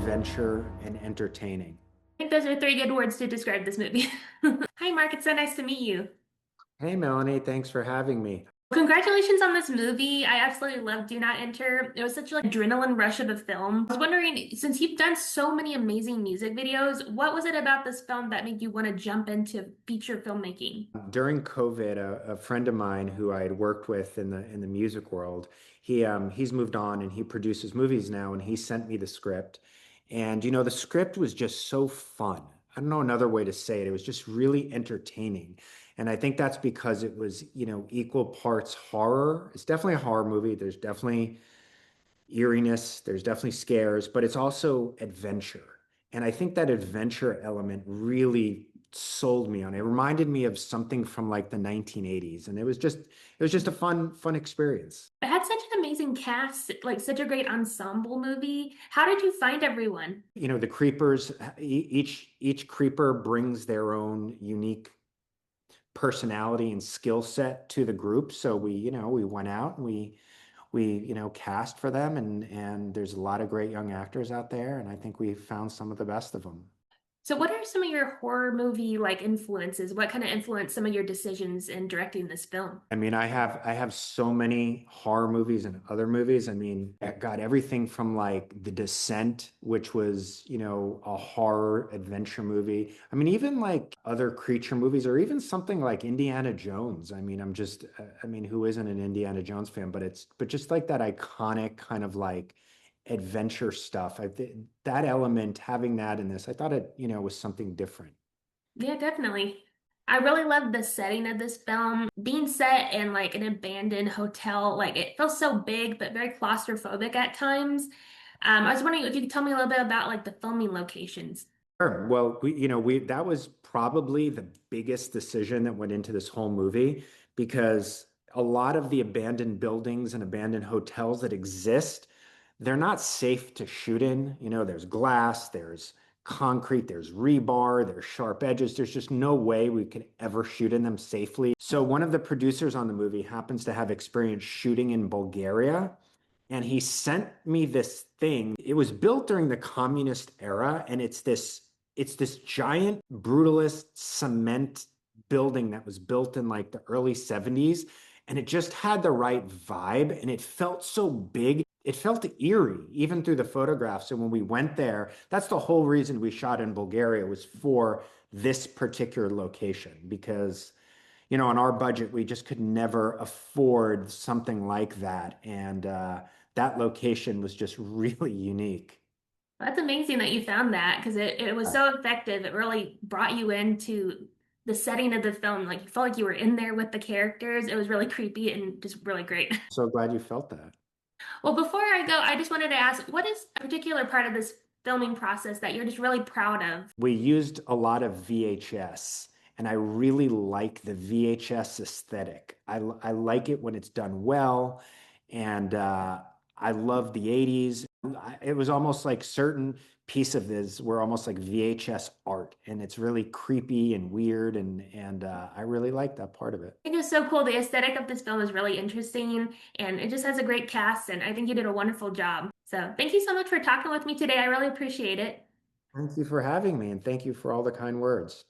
adventure, and entertaining. I think those are three good words to describe this movie. Hi, Mark. It's so nice to meet you. Hey, Melanie, thanks for having me. Congratulations on this movie. I absolutely love Do Not Enter. It was such an adrenaline rush of a film. I was wondering, since you've done so many amazing music videos, what was it about this film that made you want to jump into feature filmmaking? During COVID, a friend of mine who I had worked with in the music world, he's moved on and he produces movies now, and he sent me the script. And the script was just so fun. I don't know another way to say it. It was just really entertaining. And I think that's because it was, equal parts horror. It's definitely a horror movie. There's definitely eeriness, there's definitely scares, but it's also adventure. And I think that adventure element really sold me on it. It reminded me of something from like the 1980s, and it was just a fun experience. It had such an amazing cast, like such a great ensemble movie. How did you find everyone? The creepers, each creeper brings their own unique personality and skill set to the group. So we went out and we cast for them, and there's a lot of great young actors out there, and I think we found some of the best of them. So, what are some of your horror movie like influences? What kind of influenced some of your decisions in directing this film? I mean, I have so many horror movies and other movies. I mean, I got everything from like The Descent, which was, a horror adventure movie. I mean, even like other creature movies, or even something like Indiana Jones. I mean, I mean, who isn't an Indiana Jones fan? But just like that iconic kind of like adventure stuff. That element, having that in this, I thought it, was something different. Yeah, definitely. I really love the setting of this film. Being set in like an abandoned hotel, like it feels so big but very claustrophobic at times. I was wondering if you could tell me a little bit about like the filming locations. Sure. Well, we that was probably the biggest decision that went into this whole movie, because a lot of the abandoned buildings and abandoned hotels that exist, they're not safe to shoot in. There's glass, there's concrete, there's rebar, there's sharp edges. There's just no way we could ever shoot in them safely. So one of the producers on the movie happens to have experience shooting in Bulgaria, and he sent me this thing. It was built during the communist era, and it's this giant brutalist cement building that was built in like the early 70s, and it just had the right vibe, and it felt so big. It felt eerie even through the photographs. And when we went there, that's the whole reason we shot in Bulgaria, was for this particular location, because on our budget, we just could never afford something like that. And that location was just really unique. That's amazing that you found that because it was so effective. It really brought you into the setting of the film. Like you felt like you were in there with the characters. It was really creepy and just really great. So glad you felt that. Well, before I go, I just wanted to ask, what is a particular part of this filming process that you're just really proud of? We used a lot of VHS, and I really like the VHS aesthetic. I like it when it's done well, and I love the 80s. It was almost like certain piece of this were almost like VHS art, and it's really creepy and weird, and I really like that part of it. I think it's so cool. The aesthetic of this film is really interesting and it just has a great cast, and I think you did a wonderful job. So thank you so much for talking with me today. I really appreciate it. Thank you for having me, and thank you for all the kind words.